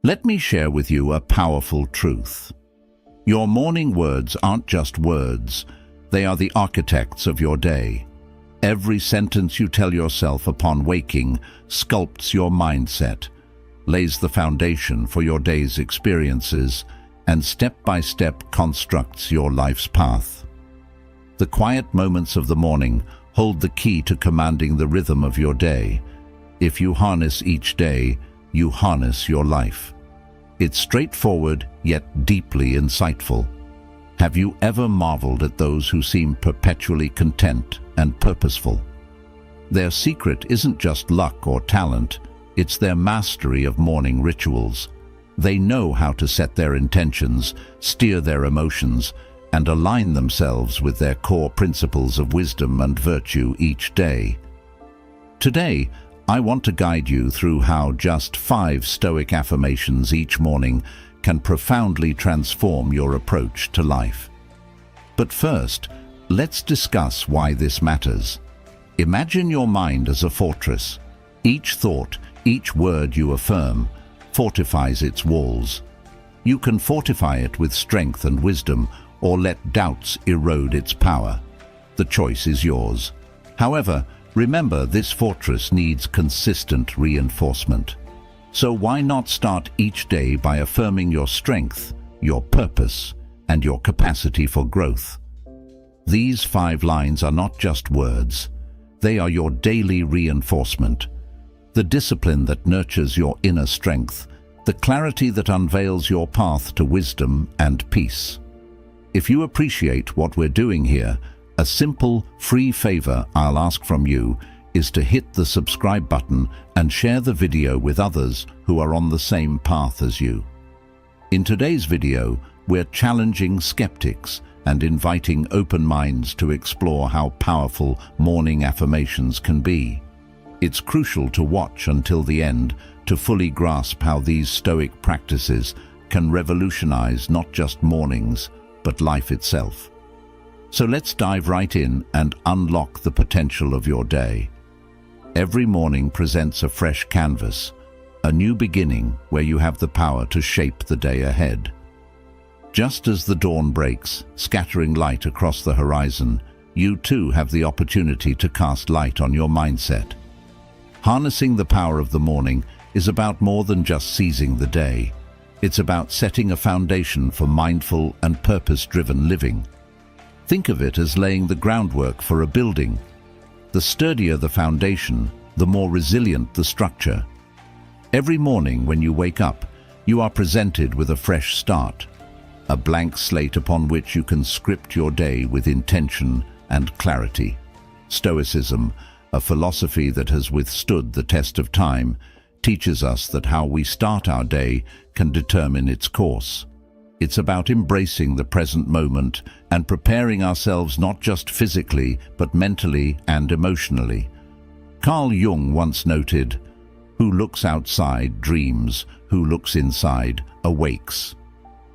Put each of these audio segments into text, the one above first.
Let me share with you a powerful truth. Your morning words aren't just words, they are the architects of your day. Every sentence you tell yourself upon waking sculpts your mindset, lays the foundation for your day's experiences, and step by step constructs your life's path. The quiet moments of the morning hold the key to commanding the rhythm of your day. If you harness each day, you harness your life. It's straightforward, yet deeply insightful. Have you ever marveled at those who seem perpetually content and purposeful? Their secret isn't just luck or talent, it's their mastery of morning rituals. They know how to set their intentions, steer their emotions, and align themselves with their core principles of wisdom and virtue each day. Today, I want to guide you through how just 5 Stoic affirmations each morning can profoundly transform your approach to life. But first, let's discuss why this matters. Imagine your mind as a fortress. Each thought, each word you affirm, fortifies its walls. You can fortify it with strength and wisdom, or let doubts erode its power. The choice is yours. However, remember, this fortress needs consistent reinforcement. So why not start each day by affirming your strength, your purpose, and your capacity for growth? These 5 lines are not just words. They are your daily reinforcement, the discipline that nurtures your inner strength, the clarity that unveils your path to wisdom and peace. If you appreciate what we're doing here, a simple, free favor I'll ask from you is to hit the subscribe button and share the video with others who are on the same path as you. In today's video, we're challenging skeptics and inviting open minds to explore how powerful morning affirmations can be. It's crucial to watch until the end to fully grasp how these Stoic practices can revolutionize not just mornings, but life itself. So let's dive right in and unlock the potential of your day. Every morning presents a fresh canvas, a new beginning where you have the power to shape the day ahead. Just as the dawn breaks, scattering light across the horizon, you too have the opportunity to cast light on your mindset. Harnessing the power of the morning is about more than just seizing the day. It's about setting a foundation for mindful and purpose-driven living. Think of it as laying the groundwork for a building. The sturdier the foundation, the more resilient the structure. Every morning when you wake up, you are presented with a fresh start, a blank slate upon which you can script your day with intention and clarity. Stoicism, a philosophy that has withstood the test of time, teaches us that how we start our day can determine its course. It's about embracing the present moment and preparing ourselves not just physically, but mentally and emotionally. Carl Jung once noted, "Who looks outside dreams, who looks inside awakes."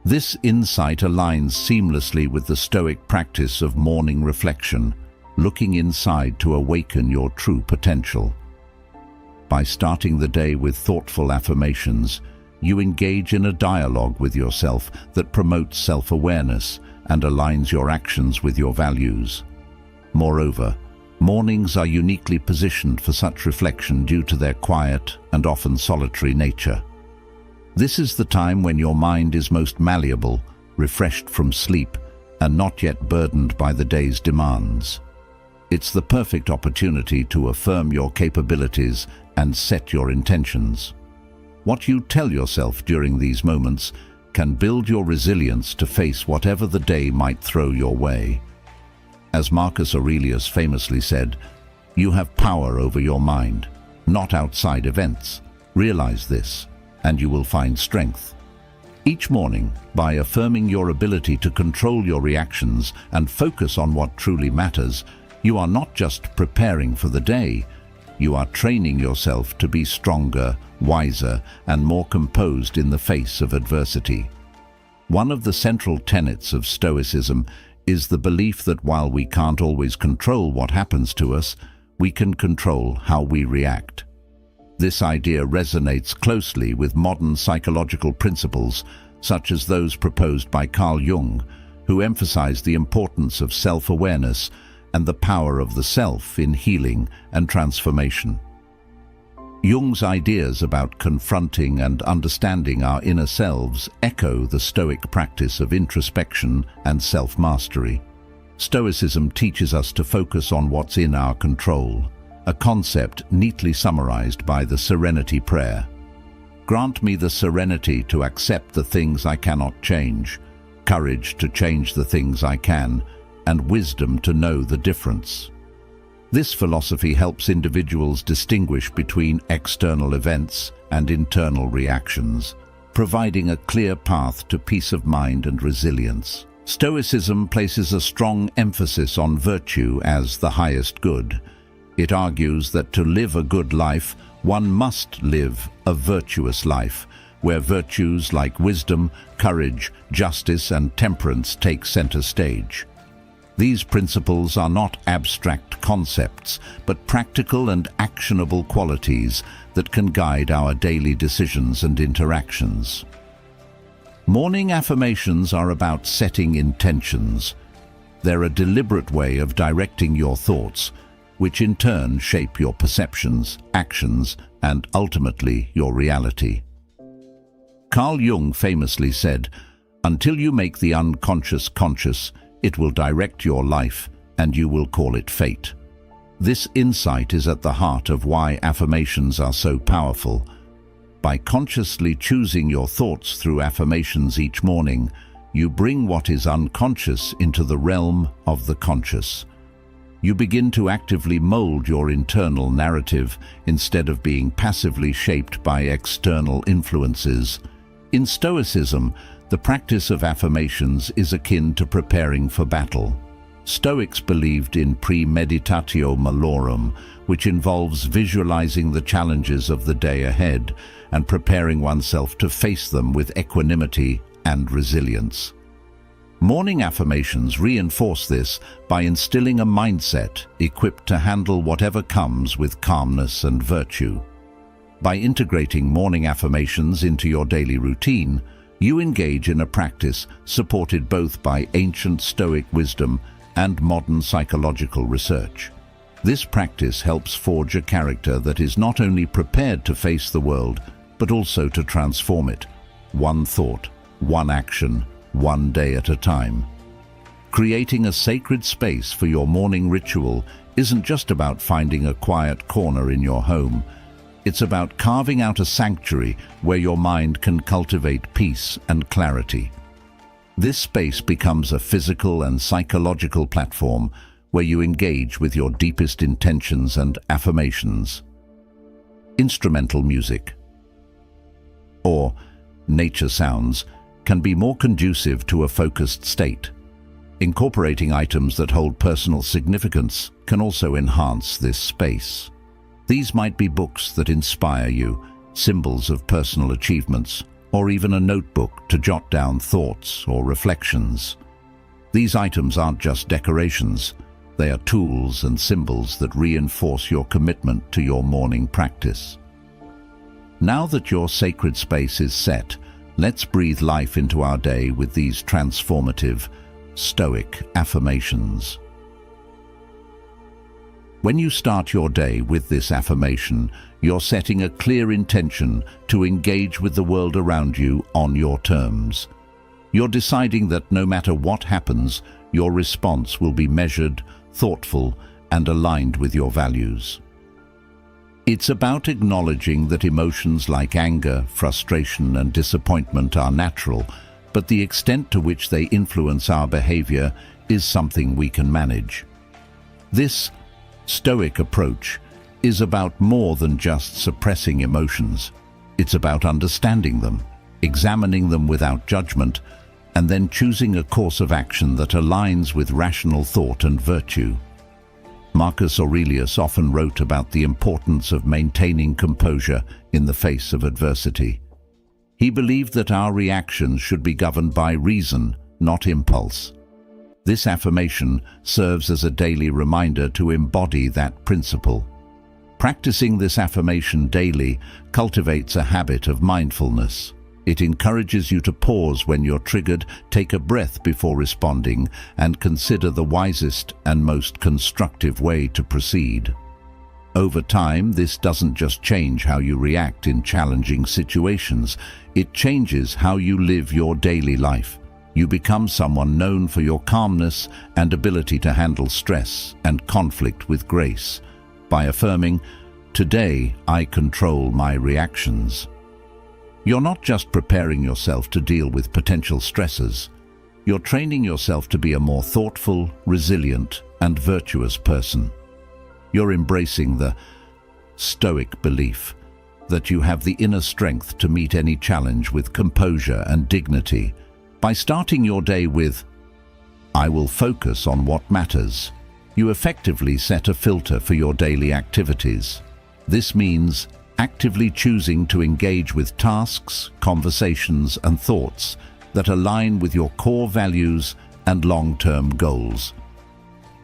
This insight aligns seamlessly with the Stoic practice of morning reflection, looking inside to awaken your true potential. By starting the day with thoughtful affirmations, you engage in a dialogue with yourself that promotes self-awareness and aligns your actions with your values. Moreover, mornings are uniquely positioned for such reflection due to their quiet and often solitary nature. This is the time when your mind is most malleable, refreshed from sleep, and not yet burdened by the day's demands. It's the perfect opportunity to affirm your capabilities and set your intentions. What you tell yourself during these moments can build your resilience to face whatever the day might throw your way. As Marcus Aurelius famously said, "You have power over your mind, not outside events. Realize this, and you will find strength." Each morning, by affirming your ability to control your reactions and focus on what truly matters, you are not just preparing for the day, you are training yourself to be stronger, wiser, and more composed in the face of adversity. One of the central tenets of Stoicism is the belief that while we can't always control what happens to us, we can control how we react. This idea resonates closely with modern psychological principles, such as those proposed by Carl Jung, who emphasize the importance of self-awareness and the power of the self in healing and transformation. Jung's ideas about confronting and understanding our inner selves echo the Stoic practice of introspection and self-mastery. Stoicism teaches us to focus on what's in our control, a concept neatly summarized by the Serenity Prayer. Grant me the serenity to accept the things I cannot change, courage to change the things I can, and wisdom to know the difference. This philosophy helps individuals distinguish between external events and internal reactions, providing a clear path to peace of mind and resilience. Stoicism places a strong emphasis on virtue as the highest good. It argues that to live a good life, one must live a virtuous life, where virtues like wisdom, courage, justice, and temperance take center stage. These principles are not abstract concepts, but practical and actionable qualities that can guide our daily decisions and interactions. Morning affirmations are about setting intentions. They're a deliberate way of directing your thoughts, which in turn shape your perceptions, actions, and ultimately your reality. Carl Jung famously said, "Until you make the unconscious conscious, it will direct your life, and you will call it fate." This insight is at the heart of why affirmations are so powerful. By consciously choosing your thoughts through affirmations each morning, you bring what is unconscious into the realm of the conscious. You begin to actively mold your internal narrative instead of being passively shaped by external influences. In Stoicism, the practice of affirmations is akin to preparing for battle. Stoics believed in premeditatio malorum, which involves visualizing the challenges of the day ahead and preparing oneself to face them with equanimity and resilience. Morning affirmations reinforce this by instilling a mindset equipped to handle whatever comes with calmness and virtue. By integrating morning affirmations into your daily routine, you engage in a practice supported both by ancient Stoic wisdom and modern psychological research. This practice helps forge a character that is not only prepared to face the world, but also to transform it, one thought, one action, one day at a time. Creating a sacred space for your morning ritual isn't just about finding a quiet corner in your home. It's about carving out a sanctuary where your mind can cultivate peace and clarity. This space becomes a physical and psychological platform where you engage with your deepest intentions and affirmations. Instrumental music or nature sounds can be more conducive to a focused state. Incorporating items that hold personal significance can also enhance this space. These might be books that inspire you, symbols of personal achievements, or even a notebook to jot down thoughts or reflections. These items aren't just decorations, they are tools and symbols that reinforce your commitment to your morning practice. Now that your sacred space is set, let's breathe life into our day with these transformative, Stoic affirmations. When you start your day with this affirmation, you're setting a clear intention to engage with the world around you on your terms. You're deciding that no matter what happens, your response will be measured, thoughtful, and aligned with your values. It's about acknowledging that emotions like anger, frustration, and disappointment are natural, but the extent to which they influence our behavior is something we can manage. This Stoic approach is about more than just suppressing emotions. It's about understanding them, examining them without judgment, and then choosing a course of action that aligns with rational thought and virtue. Marcus Aurelius often wrote about the importance of maintaining composure in the face of adversity. He believed that our reactions should be governed by reason, not impulse. This affirmation serves as a daily reminder to embody that principle. Practicing this affirmation daily cultivates a habit of mindfulness. It encourages you to pause when you're triggered, take a breath before responding, and consider the wisest and most constructive way to proceed. Over time, this doesn't just change how you react in challenging situations, it changes how you live your daily life. You become someone known for your calmness and ability to handle stress and conflict with grace. By affirming, "Today I control my reactions," you're not just preparing yourself to deal with potential stressors, you're training yourself to be a more thoughtful, resilient, and virtuous person. You're embracing the Stoic belief that you have the inner strength to meet any challenge with composure and dignity. By starting your day with, "I will focus on what matters," you effectively set a filter for your daily activities. This means actively choosing to engage with tasks, conversations, and thoughts that align with your core values and long-term goals.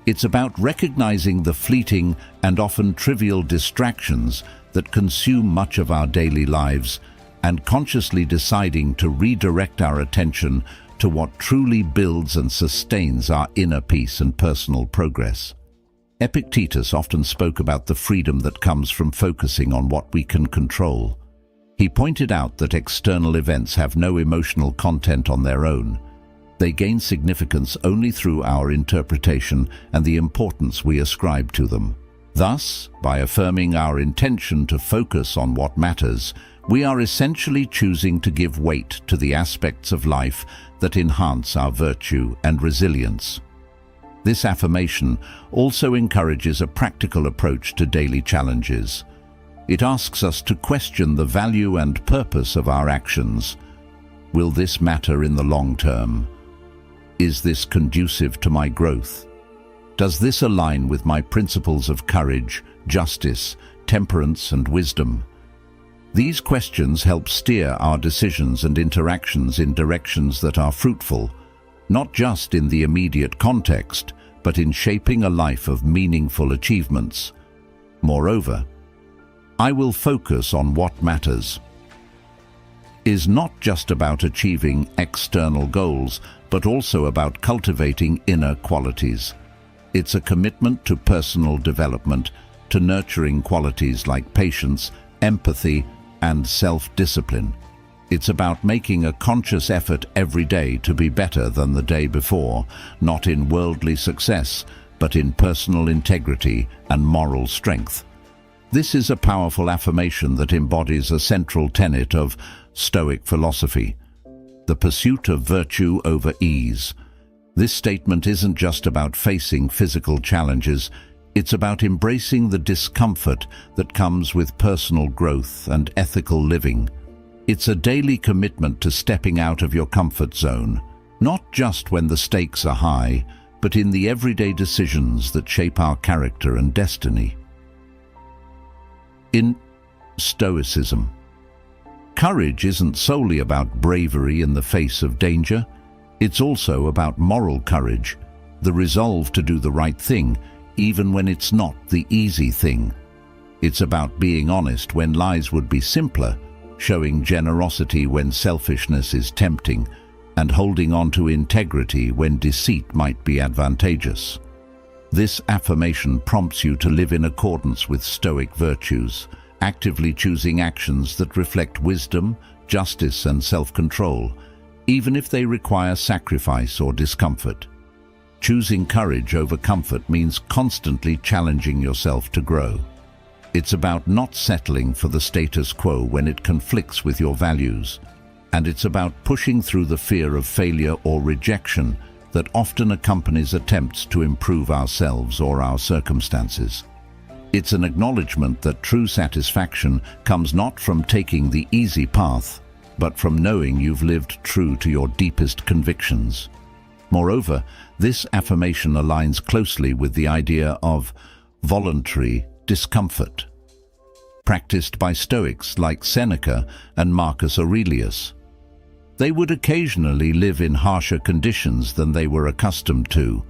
It's about recognizing the fleeting and often trivial distractions that consume much of our daily lives and consciously deciding to redirect our attention to what truly builds and sustains our inner peace and personal progress. Epictetus often spoke about the freedom that comes from focusing on what we can control. He pointed out that external events have no emotional content on their own. They gain significance only through our interpretation and the importance we ascribe to them. Thus, by affirming our intention to focus on what matters, we are essentially choosing to give weight to the aspects of life that enhance our virtue and resilience. This affirmation also encourages a practical approach to daily challenges. It asks us to question the value and purpose of our actions. Will this matter in the long term? Is this conducive to my growth? Does this align with my principles of courage, justice, temperance, and wisdom? These questions help steer our decisions and interactions in directions that are fruitful, not just in the immediate context, but in shaping a life of meaningful achievements. Moreover, "I will focus on what matters" is not just about achieving external goals, but also about cultivating inner qualities. It's a commitment to personal development, to nurturing qualities like patience, empathy, and self-discipline. It's about making a conscious effort every day to be better than the day before, not in worldly success, but in personal integrity and moral strength. This is a powerful affirmation that embodies a central tenet of Stoic philosophy, the pursuit of virtue over ease. This statement isn't just about facing physical challenges, it's about embracing the discomfort that comes with personal growth and ethical living. It's a daily commitment to stepping out of your comfort zone, not just when the stakes are high, but in the everyday decisions that shape our character and destiny. In Stoicism, courage isn't solely about bravery in the face of danger. It's also about moral courage, the resolve to do the right thing, even when it's not the easy thing. It's about being honest when lies would be simpler, showing generosity when selfishness is tempting, and holding on to integrity when deceit might be advantageous. This affirmation prompts you to live in accordance with Stoic virtues, actively choosing actions that reflect wisdom, justice, and self-control, even if they require sacrifice or discomfort. Choosing courage over comfort means constantly challenging yourself to grow. It's about not settling for the status quo when it conflicts with your values, and it's about pushing through the fear of failure or rejection that often accompanies attempts to improve ourselves or our circumstances. It's an acknowledgement that true satisfaction comes not from taking the easy path, but from knowing you've lived true to your deepest convictions. Moreover, this affirmation aligns closely with the idea of voluntary discomfort, practiced by Stoics like Seneca and Marcus Aurelius. They would occasionally live in harsher conditions than they were accustomed to,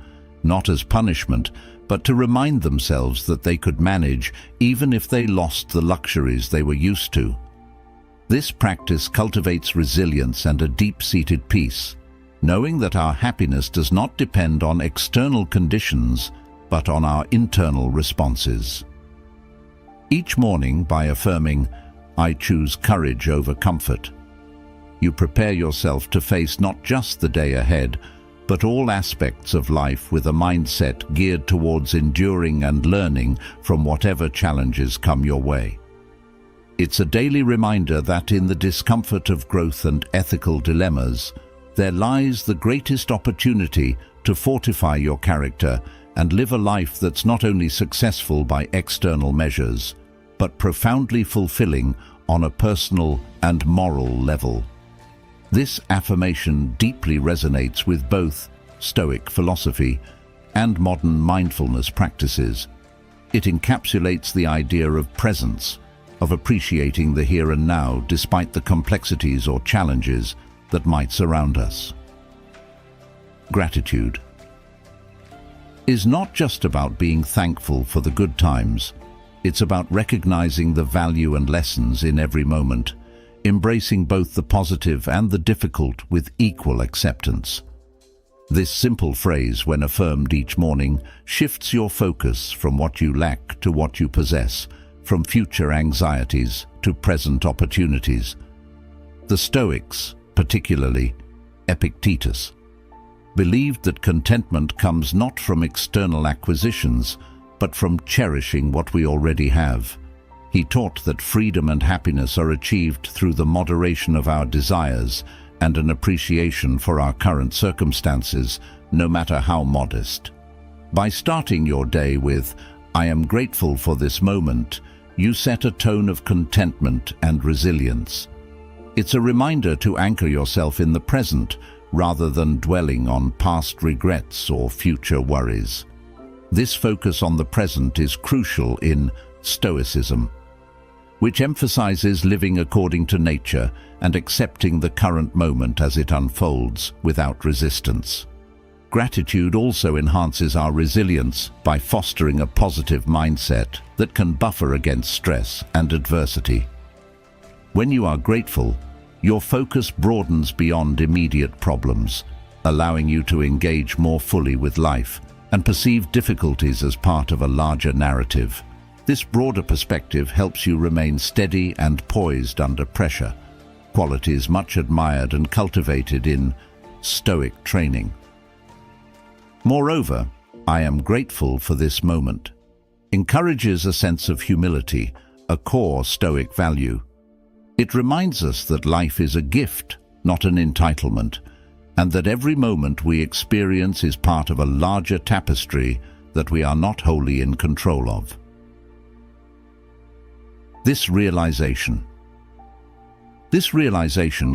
not as punishment, but to remind themselves that they could manage even if they lost the luxuries they were used to. This practice cultivates resilience and a deep-seated peace, knowing that our happiness does not depend on external conditions, but on our internal responses. Each morning, by affirming, "I choose courage over comfort," you prepare yourself to face not just the day ahead, but all aspects of life with a mindset geared towards enduring and learning from whatever challenges come your way. It's a daily reminder that in the discomfort of growth and ethical dilemmas, there lies the greatest opportunity to fortify your character and live a life that's not only successful by external measures, but profoundly fulfilling on a personal and moral level. This affirmation deeply resonates with both Stoic philosophy and modern mindfulness practices. It encapsulates the idea of presence, of appreciating the here and now despite the complexities or challenges that might surround us. Gratitude is not just about being thankful for the good times. It's about recognizing the value and lessons in every moment, embracing both the positive and the difficult with equal acceptance. This simple phrase, when affirmed each morning, shifts your focus from what you lack to what you possess, from future anxieties to present opportunities. The Stoics, particularly Epictetus, believed that contentment comes not from external acquisitions, but from cherishing what we already have. He taught that freedom and happiness are achieved through the moderation of our desires and an appreciation for our current circumstances, no matter how modest. By starting your day with, "I am grateful for this moment," you set a tone of contentment and resilience. It's a reminder to anchor yourself in the present rather than dwelling on past regrets or future worries. This focus on the present is crucial in Stoicism, which emphasizes living according to nature and accepting the current moment as it unfolds without resistance. Gratitude also enhances our resilience by fostering a positive mindset that can buffer against stress and adversity. When you are grateful, your focus broadens beyond immediate problems, allowing you to engage more fully with life and perceive difficulties as part of a larger narrative. This broader perspective helps you remain steady and poised under pressure, qualities much admired and cultivated in Stoic training. Moreover, "I am grateful for this moment" encourages a sense of humility, a core Stoic value. It reminds us that life is a gift, not an entitlement, and that every moment we experience is part of a larger tapestry that we are not wholly in control of. This realization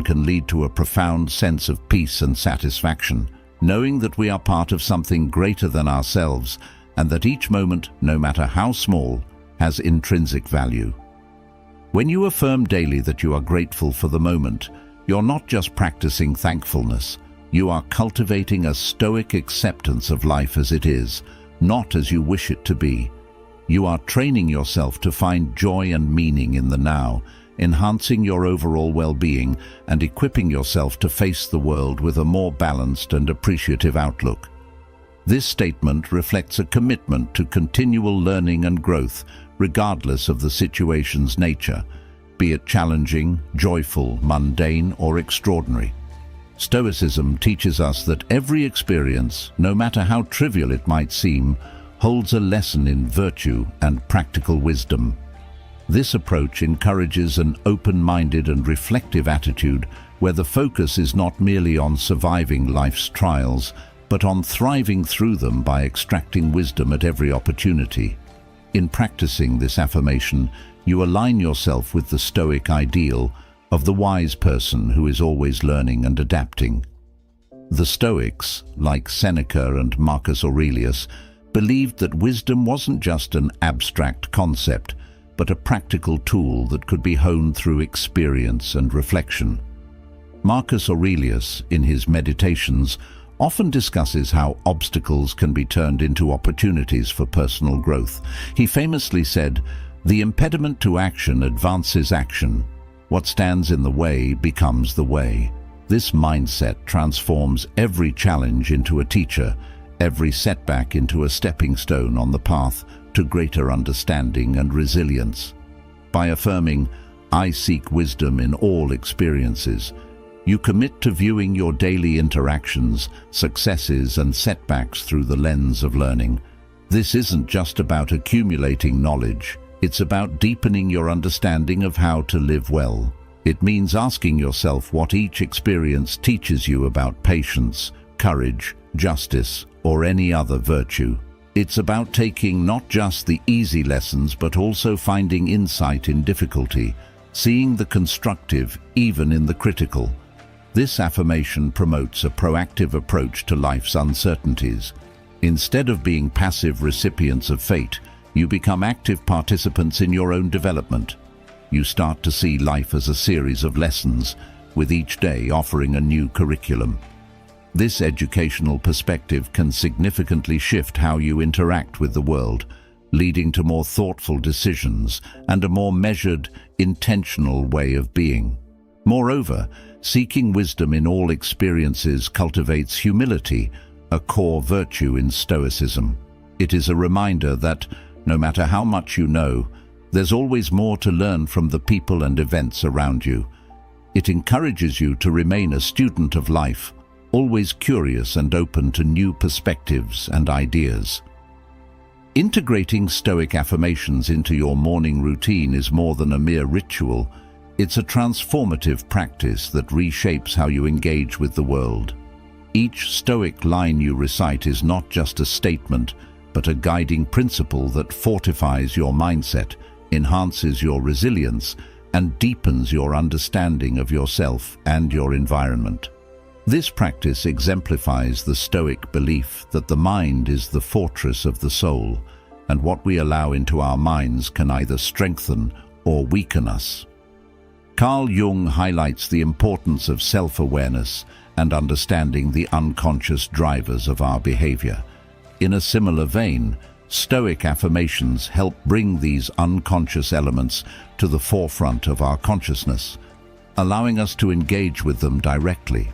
can lead to a profound sense of peace and satisfaction, knowing that we are part of something greater than ourselves and that each moment, no matter how small, has intrinsic value. When you affirm daily that you are grateful for the moment, you're not just practicing thankfulness, you are cultivating a Stoic acceptance of life as it is, not as you wish it to be. You are training yourself to find joy and meaning in the now, enhancing your overall well-being and equipping yourself to face the world with a more balanced and appreciative outlook. This statement reflects a commitment to continual learning and growth, regardless of the situation's nature, be it challenging, joyful, mundane, or extraordinary. Stoicism teaches us that every experience, no matter how trivial it might seem, holds a lesson in virtue and practical wisdom. This approach encourages an open-minded and reflective attitude where the focus is not merely on surviving life's trials, but on thriving through them by extracting wisdom at every opportunity. In practicing this affirmation, you align yourself with the Stoic ideal of the wise person who is always learning and adapting. The Stoics, like Seneca and Marcus Aurelius, believed that wisdom wasn't just an abstract concept, but a practical tool that could be honed through experience and reflection. Marcus Aurelius, in his Meditations, often discusses how obstacles can be turned into opportunities for personal growth. He famously said, "The impediment to action advances action. What stands in the way becomes the way." This mindset transforms every challenge into a teacher, every setback into a stepping stone on the path to greater understanding and resilience. By affirming, "I seek wisdom in all experiences," you commit to viewing your daily interactions, successes and setbacks through the lens of learning. This isn't just about accumulating knowledge, it's about deepening your understanding of how to live well. It means asking yourself what each experience teaches you about patience, courage, justice, or any other virtue. It's about taking not just the easy lessons but also finding insight in difficulty, seeing the constructive even in the critical. This affirmation promotes a proactive approach to life's uncertainties. Instead of being passive recipients of fate, you become active participants in your own development. You start to see life as a series of lessons, with each day offering a new curriculum. This educational perspective can significantly shift how you interact with the world, leading to more thoughtful decisions and a more measured, intentional way of being. Moreover, seeking wisdom in all experiences cultivates humility, a core virtue in Stoicism. It is a reminder that, no matter how much you know, there's always more to learn from the people and events around you. It encourages you to remain a student of life, always curious and open to new perspectives and ideas. Integrating Stoic affirmations into your morning routine is more than a mere ritual. It's a transformative practice that reshapes how you engage with the world. Each Stoic line you recite is not just a statement, but a guiding principle that fortifies your mindset, enhances your resilience, and deepens your understanding of yourself and your environment. This practice exemplifies the Stoic belief that the mind is the fortress of the soul, and what we allow into our minds can either strengthen or weaken us. Carl Jung highlights the importance of self-awareness and understanding the unconscious drivers of our behavior. In a similar vein, Stoic affirmations help bring these unconscious elements to the forefront of our consciousness, allowing us to engage with them directly.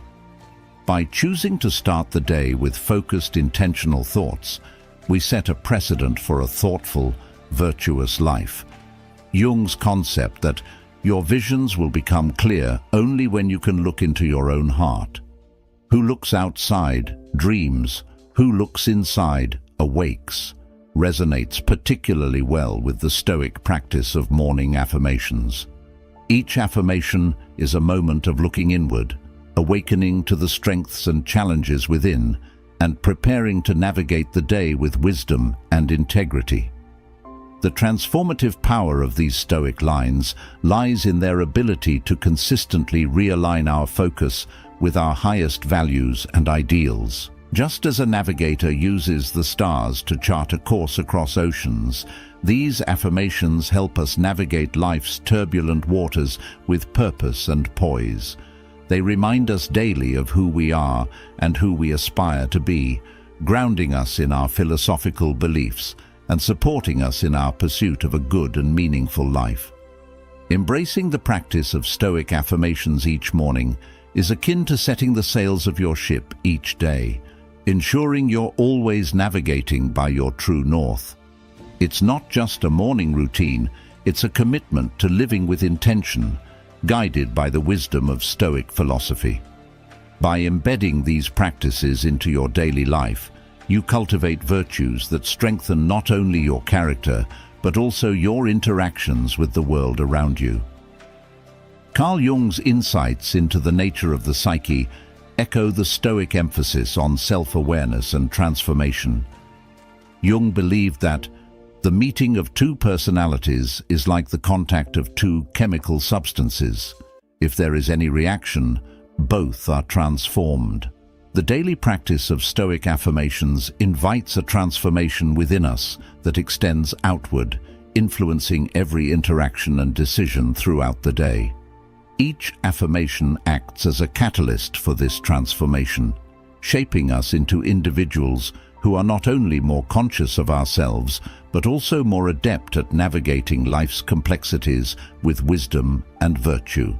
By choosing to start the day with focused, intentional thoughts, we set a precedent for a thoughtful, virtuous life. Jung's concept that your visions will become clear only when you can look into your own heart. Who looks outside dreams, who looks inside awakes, resonates particularly well with the Stoic practice of morning affirmations. Each affirmation is a moment of looking inward, awakening to the strengths and challenges within, and preparing to navigate the day with wisdom and integrity. The transformative power of these Stoic lines lies in their ability to consistently realign our focus with our highest values and ideals. Just as a navigator uses the stars to chart a course across oceans, these affirmations help us navigate life's turbulent waters with purpose and poise. They remind us daily of who we are and who we aspire to be, grounding us in our philosophical beliefs and supporting us in our pursuit of a good and meaningful life. Embracing the practice of Stoic affirmations each morning is akin to setting the sails of your ship each day, ensuring you're always navigating by your true north. It's not just a morning routine, it's a commitment to living with intention, guided by the wisdom of Stoic philosophy. By embedding these practices into your daily life, you cultivate virtues that strengthen not only your character, but also your interactions with the world around you. Carl Jung's insights into the nature of the psyche echo the Stoic emphasis on self-awareness and transformation. Jung believed that the meeting of two personalities is like the contact of two chemical substances. If there is any reaction, both are transformed. The daily practice of Stoic affirmations invites a transformation within us that extends outward, influencing every interaction and decision throughout the day. Each affirmation acts as a catalyst for this transformation, shaping us into individuals who are not only more conscious of ourselves, but also more adept at navigating life's complexities with wisdom and virtue.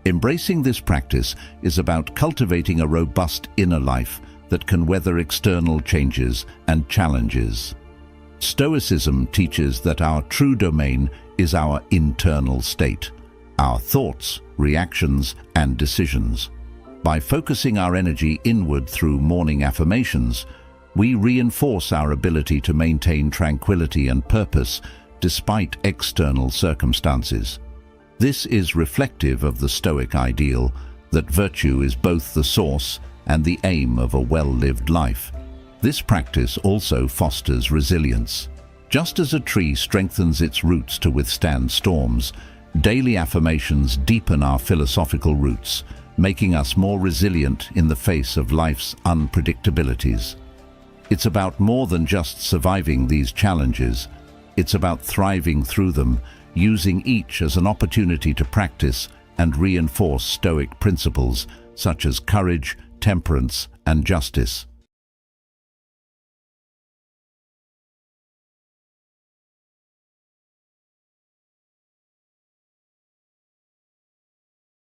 Embracing this practice is about cultivating a robust inner life that can weather external changes and challenges. Stoicism teaches that our true domain is our internal state, our thoughts, reactions, and decisions. By focusing our energy inward through morning affirmations, we reinforce our ability to maintain tranquility and purpose despite external circumstances. This is reflective of the Stoic ideal that virtue is both the source and the aim of a well-lived life. This practice also fosters resilience. Just as a tree strengthens its roots to withstand storms, daily affirmations deepen our philosophical roots, making us more resilient in the face of life's unpredictabilities. It's about more than just surviving these challenges. It's about thriving through them, using each as an opportunity to practice and reinforce Stoic principles such as courage, temperance, and justice.